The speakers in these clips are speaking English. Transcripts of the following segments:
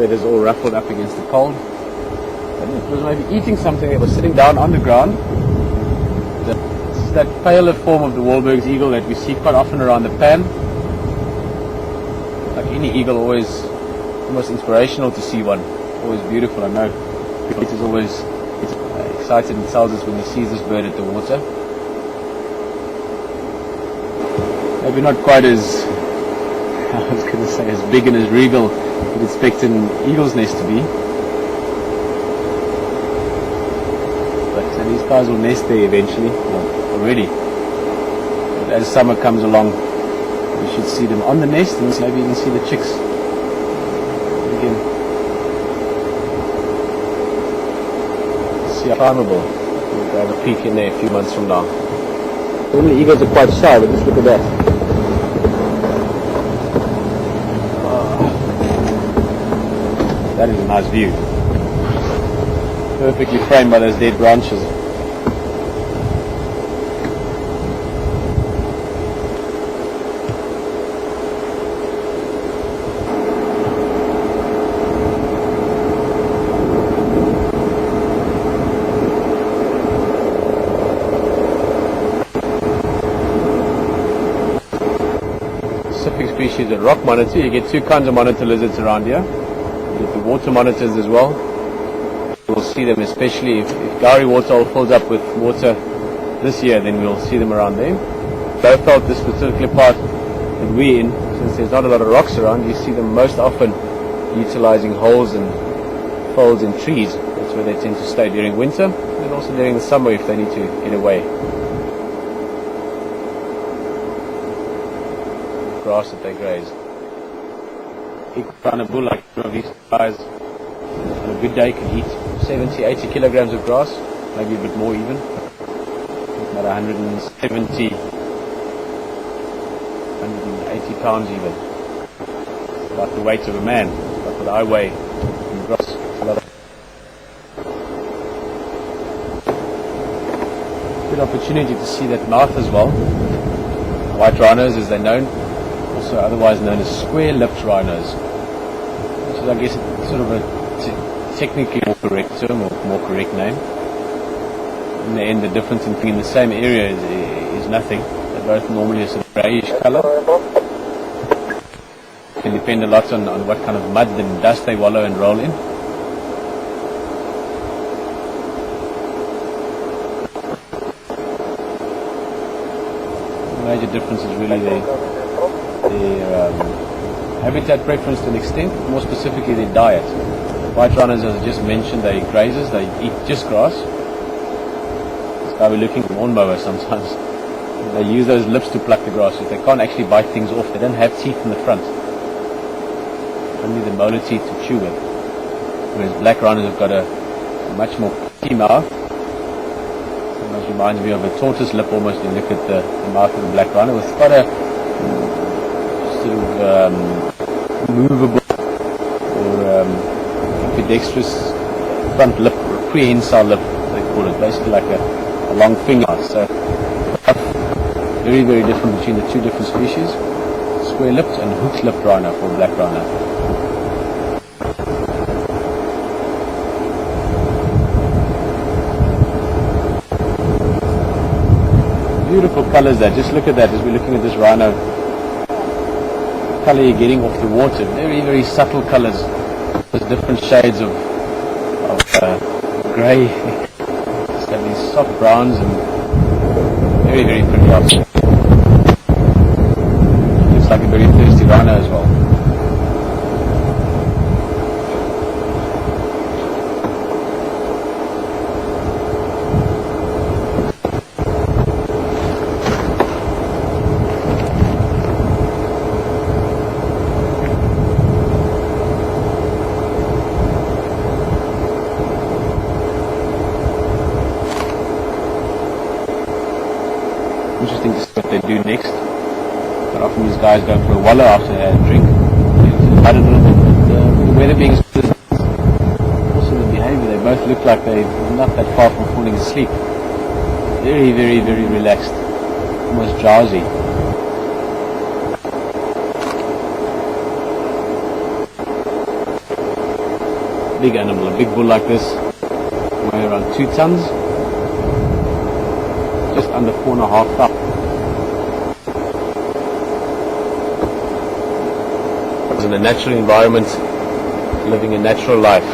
feathers all ruffled up against the cold. And it was maybe eating something. It was sitting down on the ground. This is that paler form of the Wahlberg Eagle that we see quite often around the pan. Like any eagle, always almost inspirational to see one. Always beautiful. I know Pete is always excited and tells us when he sees this bird at the water. Maybe not quite as, I was going to say, as big and as regal you'd expect an eagle's nest to be. But these guys will nest there eventually, well, already. But as summer comes along, we should see them on the nest and maybe even see the chicks again. See how climbable. We'll have a peek in there a few months from now. Normally eagles are quite shy, but just look at that. That is a nice view. Perfectly framed by those dead branches. Specific species of rock monitor. You get two kinds of monitor lizards around here. You get the water monitors as well. We'll see them, especially if Gowrie Waterhole fills up with water this year, then we'll see them around there. I felt this particular part that we're in, since there's not a lot of rocks around, you see them most often utilizing holes and folds in trees. That's where they tend to stay during winter, and also during the summer if they need to get away. Grass that they graze. Big brown bull like one of these guys on a good day can eat 70-80 kilograms of grass, maybe a bit more even. About 170, 180 pounds even. About the weight of a man, like what I weigh in grass. Good opportunity to see that mouth as well. White rhinos as they're known, also otherwise known as square-lipped rhinos, which is I guess sort of a technically more correct term or more correct name. In the end, the difference in being in the same area is nothing. They're both normally a sort of greyish colour. It can depend a lot on what kind of mud and dust they wallow and roll in. The major difference is really their habitat preference to an extent, more specifically their diet. White rhinos, as I just mentioned, they grazers, they eat just grass. This guy we're looking at a lawnmower sometimes. They use those lips to pluck the grass. They can't actually bite things off. They don't have teeth in the front. Only the molar teeth to chew with. Whereas black rhinos have got a much more key mouth. It reminds me of a tortoise lip almost when you look at the mouth of the black rhino. It's got a sort of movable or ambidextrous front lip, or a prehensile lip, they call it, basically like a long finger. So very, very different between the two different species, square-lipped and hook-lipped rhino for black rhino. Beautiful colours there. Just look at that as we're looking at this rhino. The colour you're getting off the water, very, very subtle colours. There's different shades of grey. Just have these soft browns and very, very pretty object. Looks like a very thirsty rhino as well. Interesting to see what they do next. But often these guys go for a wallow after they had a drink. I don't know, the weather being also the behavior, they both look like they're not that far from falling asleep. Very, very, very relaxed, almost drowsy. big animal. A big bull like this weighs around 2 tons, just under 4.5 tons. In a natural environment, living a natural life.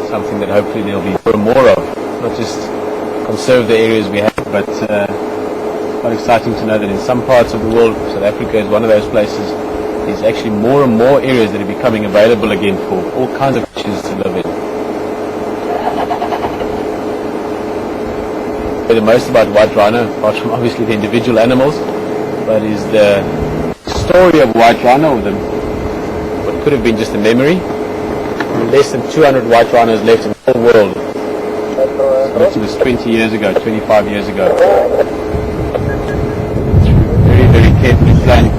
Something that hopefully there'll be more of, not just conserve the areas we have, but quite exciting to know that in some parts of the world, South Africa is one of those places, there's actually more and more areas that are becoming available again for all kinds of creatures to live in. The most about white rhino, apart from obviously the individual animals, but is the story of white rhino, or what could have been just a memory. Less than 200 white rhinos left in the whole world. This was 20 years ago, 25 years ago. Through very, very carefully planned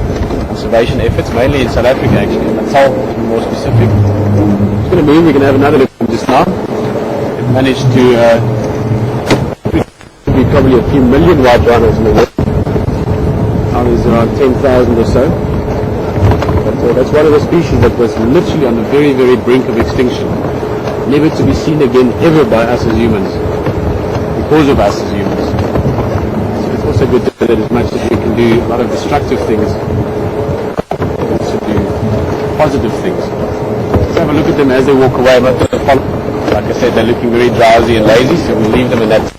conservation efforts, mainly in South Africa actually, in Natal to be more specific. It's going to move, we're going to have another look just now. We've managed to probably a few million white rhinos in the world. Now there's around 10,000 or so. But that's one of the species that was literally on the very, very brink of extinction. Never to be seen again ever by us as humans. Because of us as humans. So it's also good to know that as much as we can do a lot of destructive things, we can also do positive things. Let's have a look at them as they walk away. I'm not going to follow. Like I said, they're looking very drowsy and lazy, so we'll leave them in that.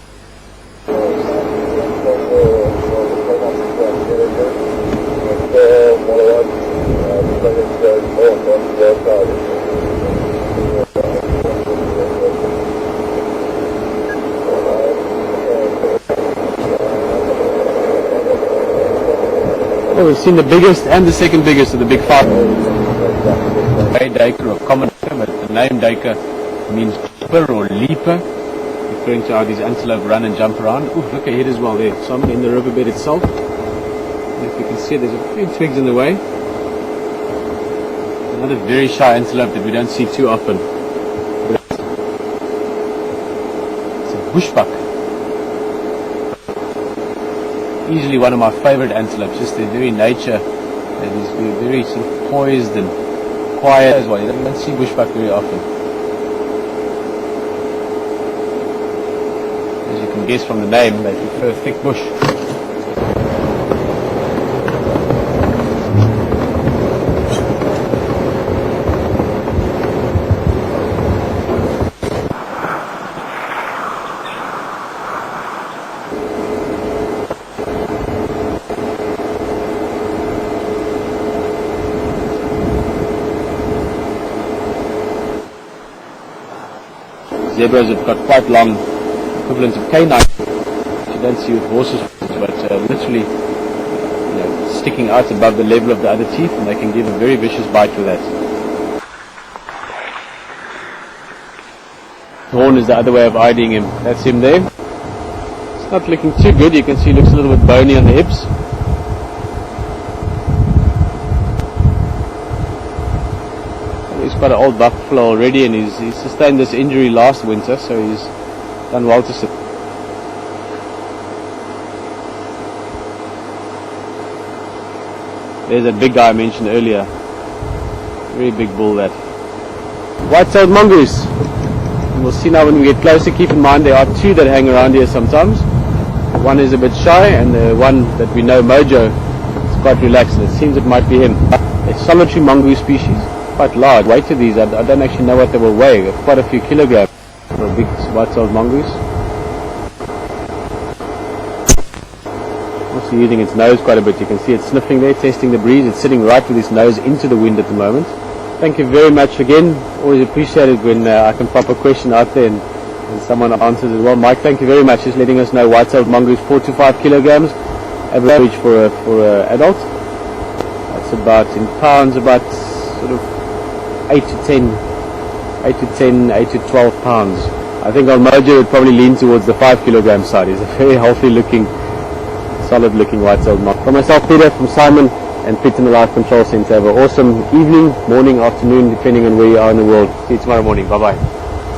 Well, we've seen the biggest and the second biggest of the big five. Grey duiker or common duiker, but the name duiker means leaper or leaper, referring to how these antelope run and jump around. Ooh, look ahead as well there, some in the riverbed itself. And if you can see, there's a few twigs in the way. Another very shy antelope that we don't see too often. It's a bushbuck. Easily one of my favorite antelopes, just their very nature. That is very sort of poised and quiet as well. You don't see bushbuck very often. As you can guess from the name, they prefer thick bush. Zebras have got quite long equivalents of canines, which you don't see with horses, but literally sticking out above the level of the other teeth, and they can give a very vicious bite with that. The horn is the other way of IDing him. That's him there. It's not looking too good. You can see he looks a little bit bony on the hips. He's quite an old buffalo already, and he's sustained this injury last winter, so he's done well to sit. There's that big guy I mentioned earlier. Very big bull, that. White-tailed mongoose. And we'll see now when we get closer. Keep in mind there are two that hang around here sometimes. One is a bit shy, and the one that we know, Mojo, is quite relaxed, and it seems it might be him. A solitary mongoose species. Quite large. Weight of these, I don't actually know what they will weigh. Quite a few kilograms for a big white-tailed mongoose. Also using its nose quite a bit. You can see it sniffing there, testing the breeze. It's sitting right with its nose into the wind at the moment. Thank you very much again. Always appreciate it when I can pop a question out there and someone answers as well. Mike, thank you very much. Just letting us know white-tailed mongoose, 4 to 5 kilograms. Average for an adult. That's about, in pounds, about sort of 8 to 12 pounds. I think on Mojo it would probably lean towards the 5 kilogram side. He's a very healthy looking, solid looking white-tailed mongoose. From myself, Pieter, from Simon and Pete in the Life Control Center. Have an awesome evening, morning, afternoon, depending on where you are in the world. See you tomorrow morning. Bye bye.